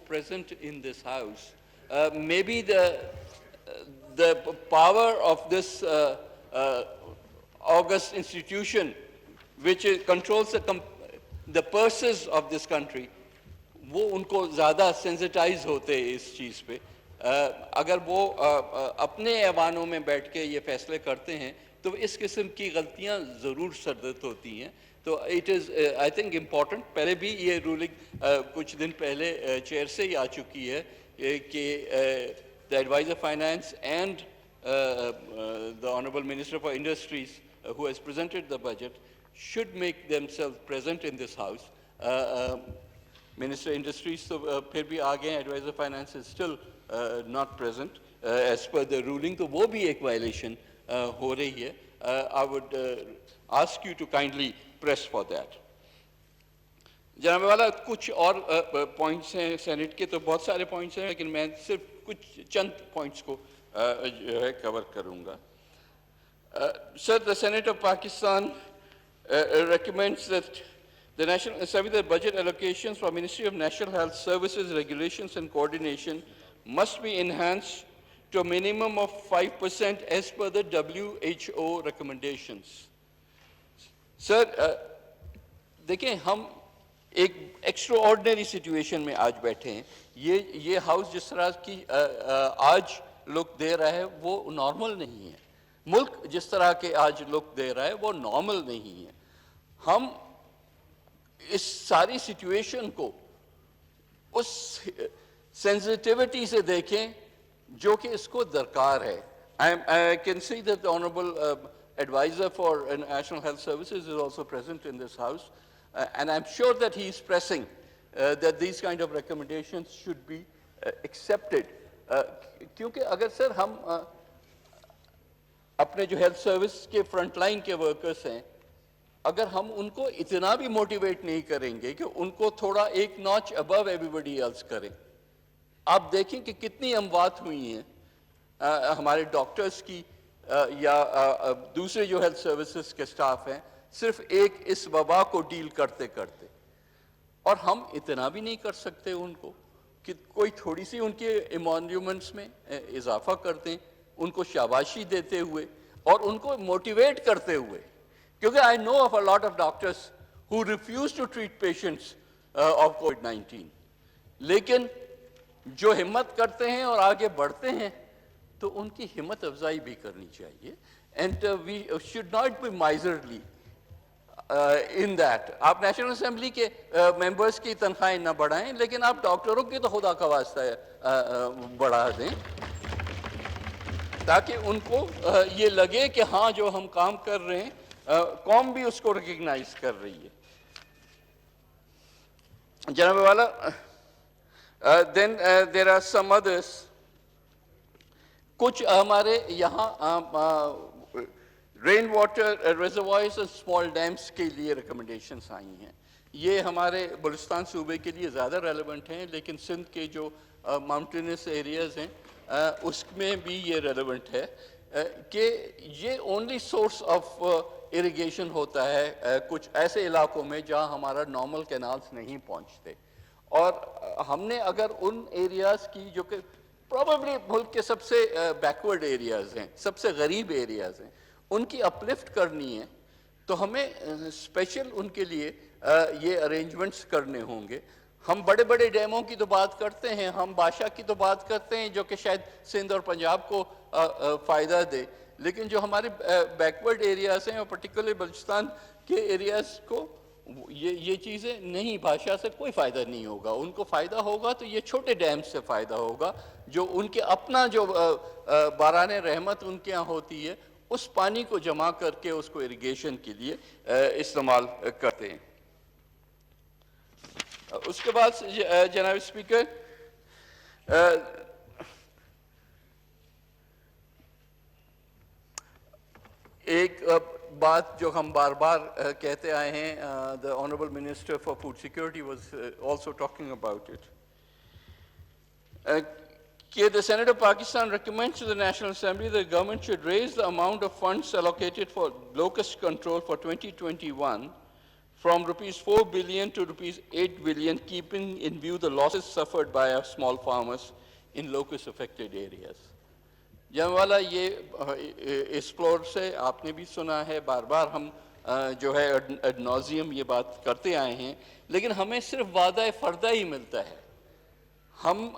present in this House, maybe the power of this august institution, which controls the purses of this country, وہ ان کو زیادہ sensitise ہوتے اس چیز پہ. اگر وہ اپنے ایوانوں میں بیٹھ کے یہ فیصلے کرتے ہیں تو اس قسم کی غلطیاں ضرور سرزد ہوتی ہیں. تو it is I think important. پہلے بھی یہ رولنگ کچھ دن پہلے چیئر سے ہی آ چکی ہے کہ the advisor finance and the honorable minister for industries who has presented the budget should make themselves present in this house. Minister industries so phir bhi aage hain, advisor finance is still not present as per the ruling, to wo bhi ek violation ho rahi hai. I would ask you to kindly press for that. جناب والا کچھ اور points ہیں Saint کے, تو بہت سارے points ہیں لیکن میں صرف کچھ چند پوائنٹس کو جو ہے کور کروں گا. سر, the Senate of Pakistan recommends that the National Assembly that budget allocations for Ministry of National Health Services, regulations and coordination must be enhanced to a minimum of 5% as per the WHO recommendations. Sir, دیکھیں ہم ایک extra ordinary situation میں آج بیٹھے ہیں. یہ house جس طرح کی آج لک دے رہا ہے وہ نارمل نہیں ہے. ملک جس طرح کے آج لک دے رہا ہے وہ نارمل نہیں ہے. ہم اس ساری سچویشن کو اس سینسٹیوٹی سے دیکھیں جو کہ اس کو درکار ہے. I can see that the Honorable Advisor for National Health Services is also present in this House. And I'm sure that he is pressing that these kind of recommendations should be accepted. کیونکہ اگر سر ہم اپنے جو health service کے front line کے workers ہیں, اگر ہم ان کو اتنا بھی موٹیویٹ نہیں کریں گے کہ ان کو تھوڑا ایک ناچ ابو ایوری ایلس کریں. آپ دیکھیں کہ کتنی اموات ہوئی ہیں ہمارے ڈاکٹرز کی یا دوسرے جو ہیلتھ سروسز کے سٹاف ہیں صرف ایک اس وبا کو ڈیل کرتے کرتے, اور ہم اتنا بھی نہیں کر سکتے ان کو کہ کوئی تھوڑی سی ان کے ایمانیومنٹس میں اضافہ کر دیں, ان کو شاباشی دیتے ہوئے اور ان کو موٹیویٹ کرتے ہوئے. کیونکہ I know of a lot of doctors who refuse to treat patients of COVID-19, لیکن جو ہمت کرتے ہیں اور آگے بڑھتے ہیں تو ان کی ہمت افزائی بھی کرنی چاہیے. And we should not be miserly in that. آپ نیشنل اسمبلی کے ممبرس کی تنخواہیں نہ بڑھائیں, لیکن آپ ڈاکٹروں کی تو خدا کا واسطہ بڑھا دیں تاکہ ان کو یہ لگے کہ ہاں جو ہم کام کر رہے ہیں قوم بھی اس کو ریکگنائز کر رہی ہے. جناب والا, then there are some others. کچھ ہمارے یہاں رین واٹر ریزروائرز اور اسمال ڈیمس کے لیے ریکمنڈیشنس آئی ہیں. یہ ہمارے بلوچستان صوبے کے لیے زیادہ ریلیونٹ ہیں, لیکن سندھ کے جو ماؤنٹینس ایریاز ہیں اس میں بھی یہ ریلیونٹ ہے کہ یہ اونلی سورس آف اریگیشن ہوتا ہے کچھ ایسے علاقوں میں جہاں ہمارا نارمل کینالز نہیں پہنچتے. اور ہم نے اگر ان ایریاز کی جو کہ پروبیبلی ملک کے سب سے بیکورڈ ایریاز ہیں, سب سے غریب ایریاز ہیں, ان کی اپلفٹ کرنی ہے تو ہمیں اسپیشل ان کے لیے یہ ارینجمنٹس کرنے ہوں گے. ہم بڑے بڑے ڈیموں کی تو بات کرتے ہیں, ہم بادشاہ کی تو بات کرتے ہیں جو کہ شاید سندھ اور پنجاب کو فائدہ دے, لیکن جو ہمارے بیکورڈ ایریاز ہیں اور پرٹیکولر بلوچستان کے ایریاز کو یہ چیزیں نہیں, بادشاہ سے کوئی فائدہ نہیں ہوگا. ان کو فائدہ ہوگا تو یہ چھوٹے ڈیم سے فائدہ ہوگا جو ان کے اپنا جو باران رحمت ان کے یہاں ہوتی ہے اس پانی کو جمع کر کے اس کو اریگیشن کے لیے استعمال کرتے ہیں. اس کے بعد جناب اسپیکر, ایک بات جو ہم بار بار کہتے آئے ہیں, the Honorable Minister for Food Security was also talking about it, کہ the Senate of Pakistan recommends to the National Assembly that the government should raise the amount of funds allocated for locust control for 2021 from rupees 4 billion to rupees 8 billion, keeping in view the losses suffered by our small farmers in locust affected areas. جناب والا یہ اس floor سے آپ نے بھی سنا ہے، بار بار ہم جو ہے ایڈ نوزیم یہ بات کرتے آئے ہیں، لیکن ہمیں صرف وعدہ فردہ ہی ملتا ہے. ہم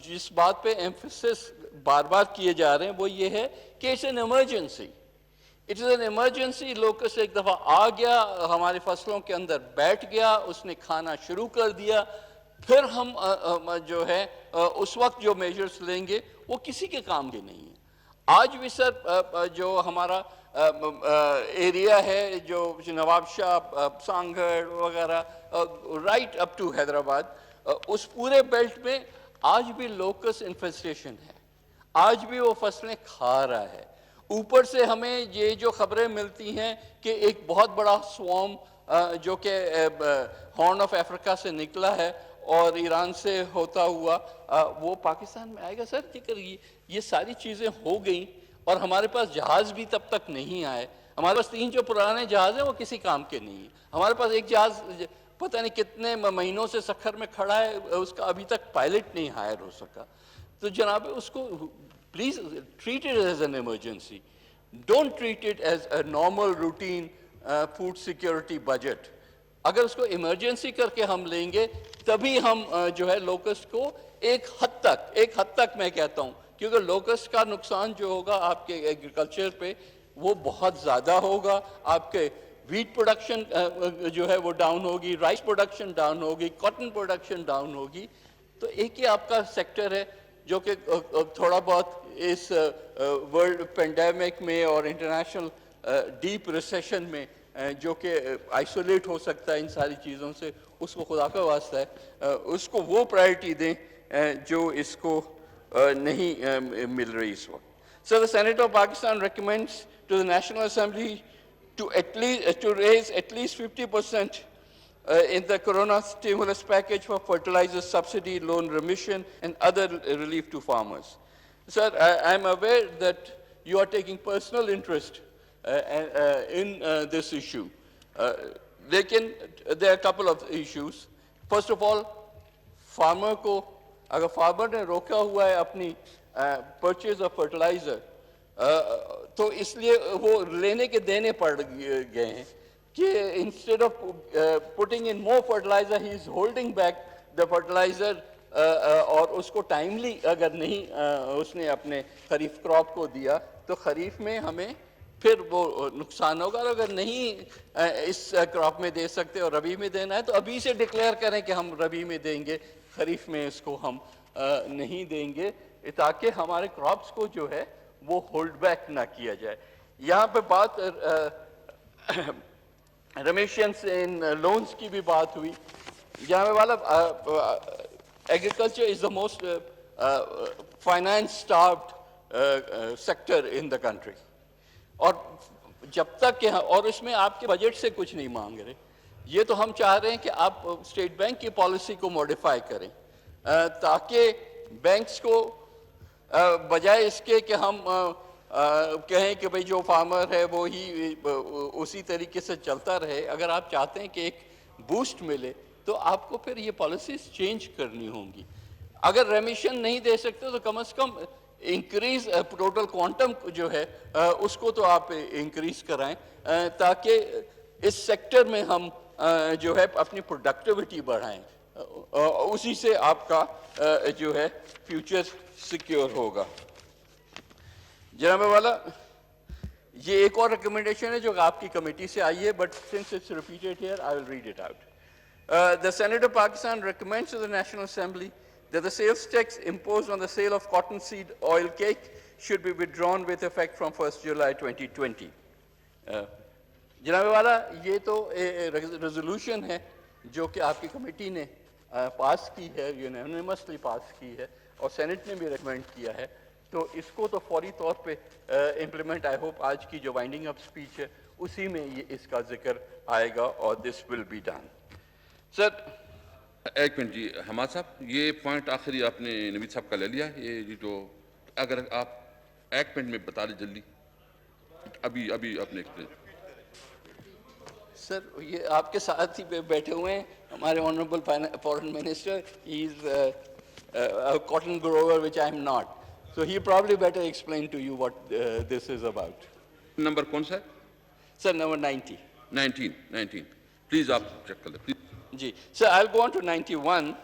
جس بات پہ ایمفیسس بار بار کیے جا رہے ہیں وہ یہ ہے کہ it's an emergency. It is an emergency. لوکس ایک دفعہ آ گیا، ہماری فصلوں کے اندر بیٹھ گیا، اس نے کھانا شروع کر دیا، پھر ہم جو ہے اس وقت جو میجرز لیں گے وہ کسی کے کام کے نہیں ہیں. آج بھی سر جو ہمارا ایریا ہے، جو نواب شاہ، سانگھڑ وغیرہ، رائٹ اپ ٹو حیدرآباد، اس پورے بیلٹ میں آج بھی لوکس انفیسٹیشن ہے، آج بھی وہ فصلیں کھا رہا ہے. اوپر سے ہمیں یہ جو خبریں ملتی ہیں کہ ایک بہت بڑا سوارم جو کہ ہارن آف افریقہ سے نکلا ہے اور ایران سے ہوتا ہوا وہ پاکستان میں آئے گا. سر یہ ساری چیزیں ہو گئیں اور ہمارے پاس جہاز بھی تب تک نہیں آئے. ہمارے پاس 3 جو پرانے جہاز ہیں وہ کسی کام کے نہیں ہیں. ہمارے پاس ایک جہاز پتہ نہیں کتنے مہینوں سے سکھر میں کھڑا ہے، اس کا ابھی تک پائلٹ نہیں ہائر ہو سکا. تو جناب اس کو please treat it as an emergency. Don't treat it as a normal routine food security budget. اگر اس کو ایمرجنسی کر کے ہم لیں گے تبھی ہم جو ہے لوکسٹ کو ایک حد تک میں کہتا ہوں، کیونکہ لوکسٹ کا نقصان جو ہوگا آپ کے ایگریکلچر پہ وہ بہت زیادہ ہوگا. آپ کے ویٹ پروڈکشن جو ہے وہ ڈاؤن ہوگی، رائس پروڈکشن ڈاؤن ہوگی، کاٹن پروڈکشن ڈاؤن ہوگی. تو ایک ہی آپ کا سیکٹر ہے جو کہ تھوڑا بہت اس ورلڈ پینڈیمک میں اور انٹرنیشنل ڈیپ ریسیشن میں جو کہ آئسولیٹ ہو سکتا ہے ان ساری چیزوں سے، اس کو خدا کا واسطہ ہے اس کو وہ پرائرٹی دیں جو اس کو نہیں مل رہی اس وقت. So the Senate of Pakistan recommends to the National Assembly to raise at least 50% in the Corona stimulus package for fertilizer subsidy, loan remission, and other relief to farmers. Sir, I'm aware that you are taking personal interest in this issue. Lekin there are a couple of issues. First of all, farmer کو اگر farmer نے روکا ہوا ہے اپنی purchase of fertiliser تو اس لیے وہ لینے کے دینے پڑ گئے ہیں کہ instead of putting in more fertiliser he is holding back the fertiliser اور اس کو ٹائملی اگر نہیں اس نے اپنے خریف کراپ کو دیا تو خریف میں ہمیں پھر وہ نقصان ہوگا. اور اگر نہیں اس کراپ میں دے سکتے اور ربی میں دینا ہے تو ابھی سے ڈکلیئر کریں کہ ہم ربی میں دیں گے، خریف میں اس کو ہم نہیں دیں گے، تاکہ ہمارے کراپس کو جو ہے وہ ہولڈ بیک نہ کیا جائے. یہاں پہ بات ریمیشنس ان لونز کی بھی بات ہوئی. یہاں والا agriculture is the most finance starved sector in the country. اور جب تک کہ اور اس میں آپ کے بجٹ سے کچھ نہیں مانگ رہے، یہ تو ہم چاہ رہے ہیں کہ آپ اسٹیٹ بینک کی پالیسی کو موڈیفائی کریں تاکہ بینکس کو بجائے اس کے کہ ہم کہیں کہ بھئی جو فارمر ہے وہی اسی طریقے سے چلتا رہے، اگر آپ چاہتے ہیں کہ ایک بوسٹ ملے تو آپ کو پھر یہ پالیسیز چینج کرنی ہوں گی. اگر ریمیشن نہیں دے سکتے تو کم از کم انکریز ٹوٹل کوانٹم جو ہے اس کو تو آپ انکریز کرائیں تاکہ اس سیکٹر میں ہم جو ہے اپنی پروڈکٹیوٹی بڑھائیں، اسی سے آپ کا جو ہے فیوچر سیکیور ہوگا. جناب والا یہ ایک اور ریکمنڈیشن ہے جو آپ کی کمیٹی سے آئی ہے but since it's repeated here I will read it out. The Senate of Pakistan recommends to the National Assembly that the sales tax imposed on the sale of cottonseed oil cake should be withdrawn with effect from 1st July 2020. جناب والا یہ تو resolution ہے جو کہ آپ کی committee نے پاس کی ہے، یونینیمسلی پاس کی ہے اور سینٹ نے بھی ریکمینڈ کیا ہے. تو اس کو تو فوری طور پہ امپلیمنٹ آئی ہوپ آج کی جو وائنڈنگ اپ اسپیچ ہے اسی میں یہ اس کا ذکر آئے گا اور دس ول بی ڈن. سر ایک منٹ جی حماد صاحب، یہ پوائنٹ آخری آپ نے نوید صاحب کا لے لیا. یہ جو اگر آپ ایک منٹ میں بتا دیں جلدی، ابھی آپ نے سر یہ آپ کے ساتھ ہی بیٹھے ہوئے ہیں ہمارے honourable foreign minister. He is cotton grower which I am not. So he probably better explain to you what this is about. Number کون سا ہے؟ Sir, number 90. 19 پلیز آپ چیک کر لیں please. Ji. So I'll go on to 91.